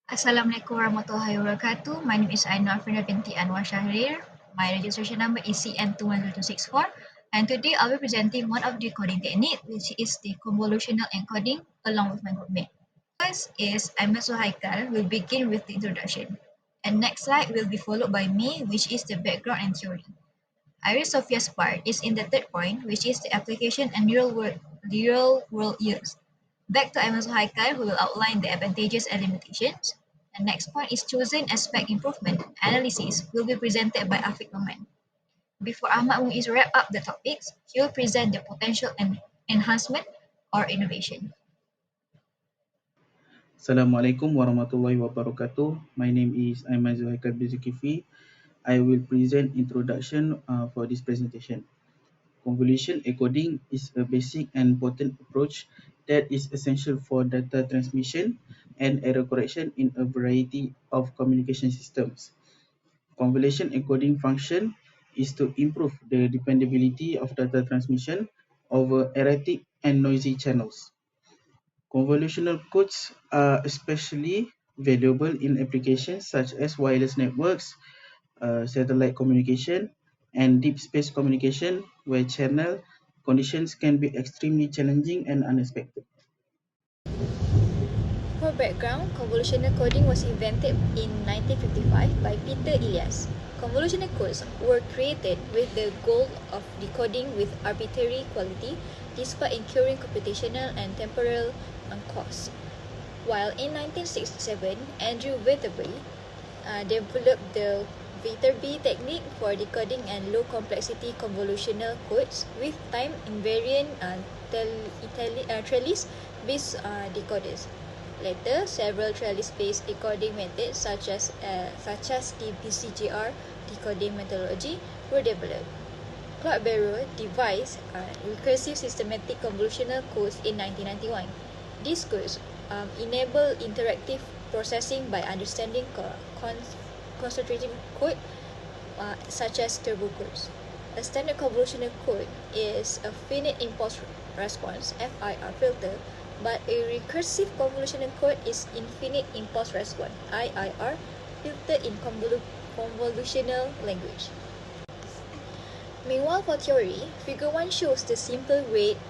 Assalamualaikum warahmatullahi wabarakatuh. My name is Ainnur Afrena binti ANWAR SHAHRIR. My registration number is CN210264. And today I'll be presenting one of the coding technique, which is the convolutional encoding, along with my groupmate. First is AIMAN ZULHAIKAL. We'll begin with the introduction. And next slide will be followed by me, which is the background and theory. SOFHIA's part is in the third point, which is the application and real world use. Back to AIMAN ZULHAIKAL, who will outline the advantages and limitations. The next point is choosing aspect improvement analysis will be presented by AFIQ. Before Ahmad is wrap up the topics, he will present the potential and enhancement or innovation. Assalamualaikum warahmatullahi wabarakatuh. My name is AIMAN ZULKIFLIE. I will present introduction for this presentation. Convolution encoding is a basic and important approach that is essential for data transmission and error correction in a variety of communication systems. Convolution encoding function is to improve the dependability of data transmission over erratic and noisy channels. Convolutional codes are especially valuable in applications such as wireless networks, satellite communication, and deep space communication, where channel conditions can be extremely challenging and unexpected. For background, convolutional coding was invented in 1955 by Peter Elias. Convolutional codes were created with the goal of decoding with arbitrary quality despite incurring computational and temporal costs. While in 1967, Andrew Weatherby developed the Viterbi technique for decoding and low complexity convolutional codes with time invariant trellis-based decoders. Later, several trellis-based decoding methods such as the BCGR decoding methodology were developed. Claude Barreau devised recursive systematic convolutional codes in 1991. These codes enable interactive processing by understanding concentrating code such as turbo codes. A standard convolutional code is a finite impulse response (FIR) filter, but a recursive convolutional code is infinite impulse response (IIR) filter in convolutional language. Meanwhile, for theory, Figure 1 shows the simple rate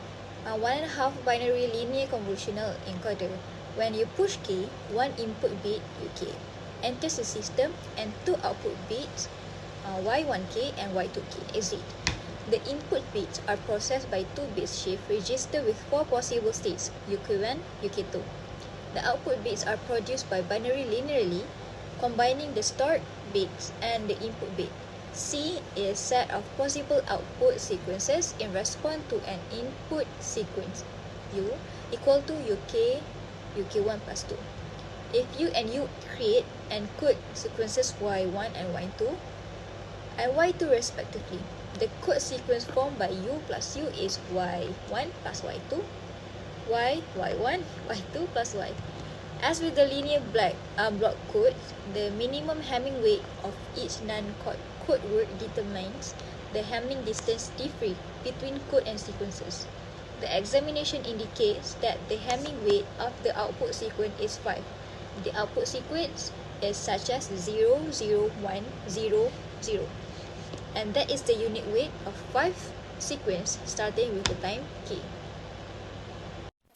1.5 binary linear convolutional encoder. When you push K, one input bit UK enters the system and two output bits Y1K and Y2K exit. The input bits are processed by two bit shift register with four possible states UK1, UK2. The output bits are produced by binary linearly combining the start bits and the input bit. C is set of possible output sequences in response to an input sequence U equal to UK1 plus 2. If U and U create and code sequences Y1 and Y2 and Y2 respectively, the code sequence formed by U plus U is Y1 plus Y2, Y1, Y2 plus Y. As with the linear block code, the minimum Hamming weight of each non-code word determines the Hamming distance difference between code and sequences. The examination indicates that the Hamming weight of the output sequence is 5. The output sequence is such as 0, 0, 1, 0, 0. And that is the unit weight of 5 sequence starting with the time K.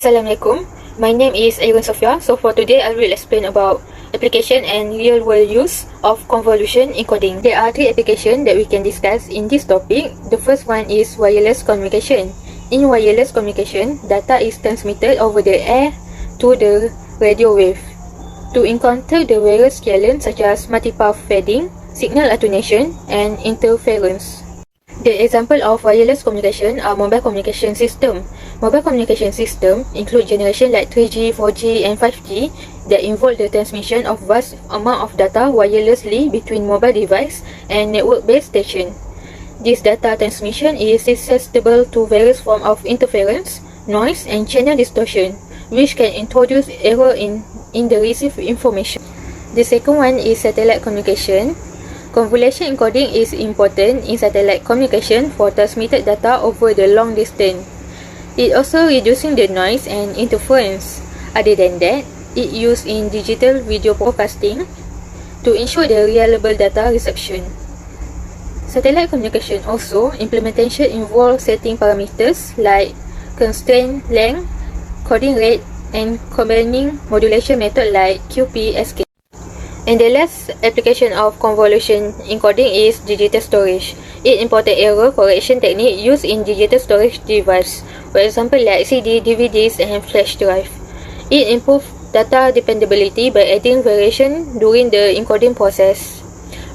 Assalamualaikum. My name is SOFHIA. So for today, I will explain about application and real-world use of convolution encoding. There are 3 applications that we can discuss in this topic. The first one is wireless communication. In wireless communication, data is transmitted over the air to the radio wave. To encounter the various challenges such as multipath fading, signal attenuation, and interference. The example of wireless communication are mobile communication system. Mobile communication system include generation like 3G, 4G, and 5G that involve the transmission of vast amount of data wirelessly between mobile device and network-based station. This data transmission is susceptible to various forms of interference, noise, and channel distortion, which can introduce error in the received information. The second one is satellite communication. Convolution encoding is important in satellite communication for transmitted data over the long distance. It also reducing the noise and interference. Other than that, It used in digital video broadcasting to ensure the reliable data reception. Satellite communication also, implementation involves setting parameters like constraint length, coding rate, and combining modulation method like QPSK. And the last application of convolution encoding is digital storage. It imported error correction technique used in digital storage device, for example like CD, DVDs, and flash drive. It improved data dependability by adding variation during the encoding process,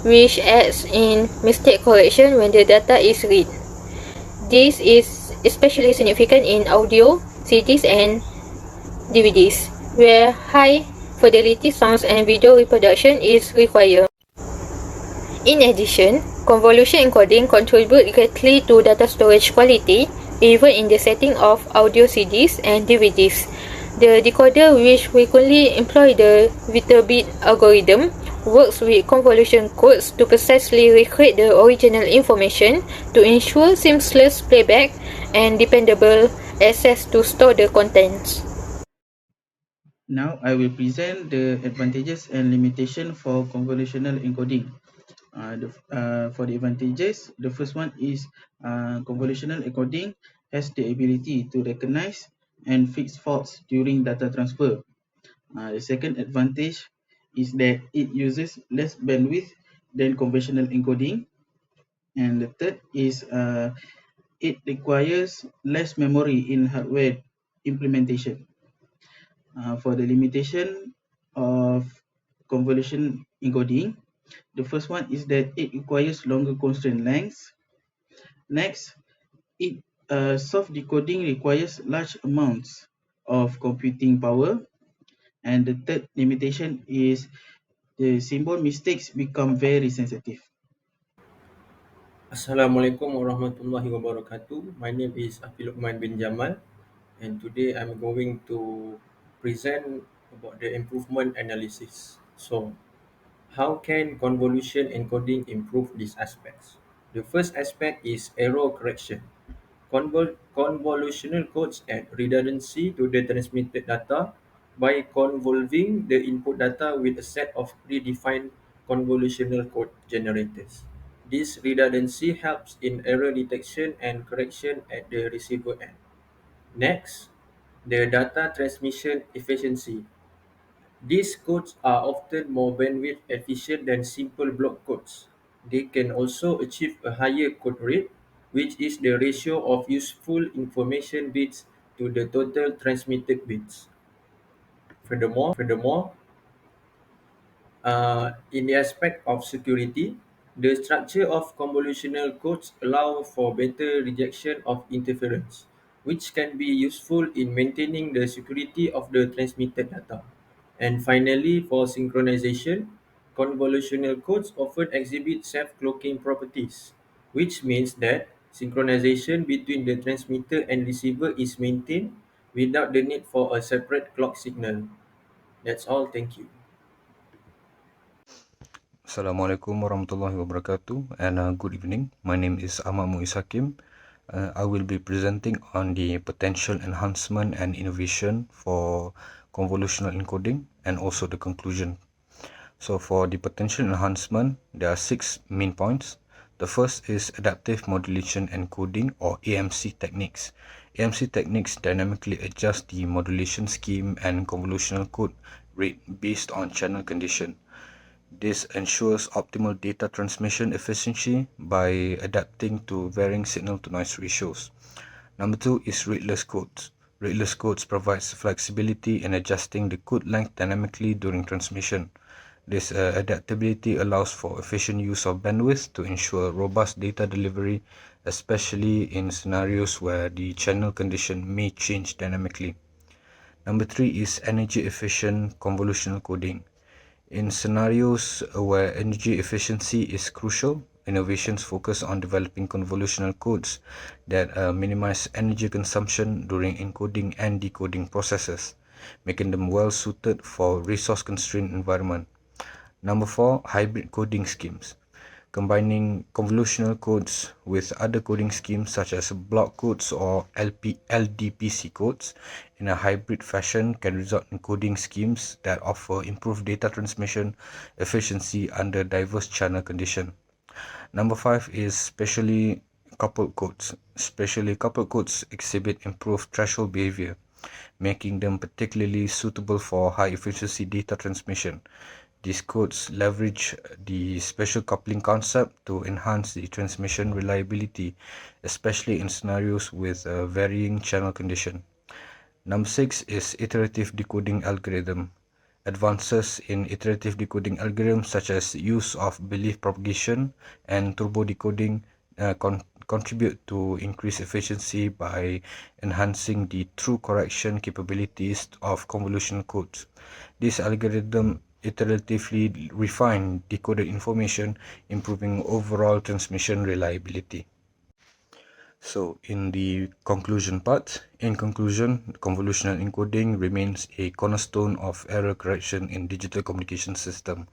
which adds in mistake correction when the data is read. This is especially significant in audio, CDs, and DVDs, where high fidelity sounds and video reproduction is required. In addition, convolution encoding contributes greatly to data storage quality, even in the setting of audio CDs and DVDs. The decoder, which frequently employ the Viterbit algorithm, works with convolution codes to precisely recreate the original information to ensure seamless playback and dependable access to store the contents. Now I will present the advantages and limitation for convolutional encoding. For the advantages, the first one is convolutional encoding has the ability to recognize and fix faults during data transfer. The second advantage is that it uses less bandwidth than conventional encoding. And the third is it requires less memory in hardware implementation. For the limitation of convolution encoding, the first one is that it requires longer constraint lengths. Next, soft decoding requires large amounts of computing power. And the third limitation is the symbol mistakes become very sensitive. Assalamualaikum warahmatullahi wabarakatuh. My name is LUQMAN bin Jamal, and today I'm going to present about the improvement analysis. So, how can convolution encoding improve these aspects? The first aspect is error correction. Convolutional codes add redundancy to the transmitted data by convolving the input data with a set of predefined convolutional code generators. This redundancy helps in error detection and correction at the receiver end. Next, the data transmission efficiency. These codes are often more bandwidth efficient than simple block codes. They can also achieve a higher code rate, which is the ratio of useful information bits to the total transmitted bits. Furthermore, in the aspect of security, the structure of convolutional codes allow for better rejection of interference, which can be useful in maintaining the security of the transmitted data. And finally, for synchronization, convolutional codes often exhibit self-cloaking properties, which means that synchronization between the transmitter and receiver is maintained without the need for a separate clock signal. That's all. Thank you. Assalamualaikum warahmatullahi wabarakatuh and good evening. My name is AHMAD. I will be presenting on the potential enhancement and innovation for convolutional encoding and also the conclusion. So for the potential enhancement, there are 6 main points. The first is adaptive modulation encoding or AMC techniques. AMC techniques dynamically adjust the modulation scheme and convolutional code rate based on channel condition. This ensures optimal data transmission efficiency by adapting to varying signal-to-noise ratios. Number 2 is rateless codes. Rateless codes provides flexibility in adjusting the code length dynamically during transmission. This adaptability allows for efficient use of bandwidth to ensure robust data delivery, especially in scenarios where the channel condition may change dynamically. Number 3 is energy-efficient convolutional coding. In scenarios where energy efficiency is crucial, innovations focus on developing convolutional codes that minimize energy consumption during encoding and decoding processes, making them well suited for resource-constrained environment. Number 4, hybrid coding schemes. combining convolutional codes with other coding schemes such as block codes or LDPC codes in a hybrid fashion can result in coding schemes that offer improved data transmission efficiency under diverse channel conditions. Number 5 is specially coupled codes. Specially coupled codes exhibit improved threshold behavior, making them particularly suitable for high-efficiency data transmission. These codes leverage the special coupling concept to enhance the transmission reliability, especially in scenarios with varying channel condition. Number 6 is iterative decoding algorithm. Advances in iterative decoding algorithms such as use of belief propagation and turbo decoding contribute to increased efficiency by enhancing the true correction capabilities of convolutional codes. This algorithm iteratively refine decoded information, improving overall transmission reliability. So, in the conclusion part, in conclusion, convolutional encoding remains a cornerstone of error correction in digital communication system.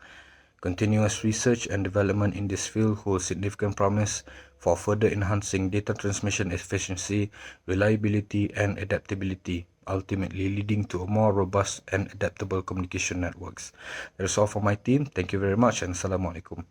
Continuous research and development in this field holds significant promise for further enhancing data transmission efficiency, reliability, and adaptability, ultimately leading to a more robust and adaptable communication networks. That's all for my team. Thank you very much and Assalamualaikum.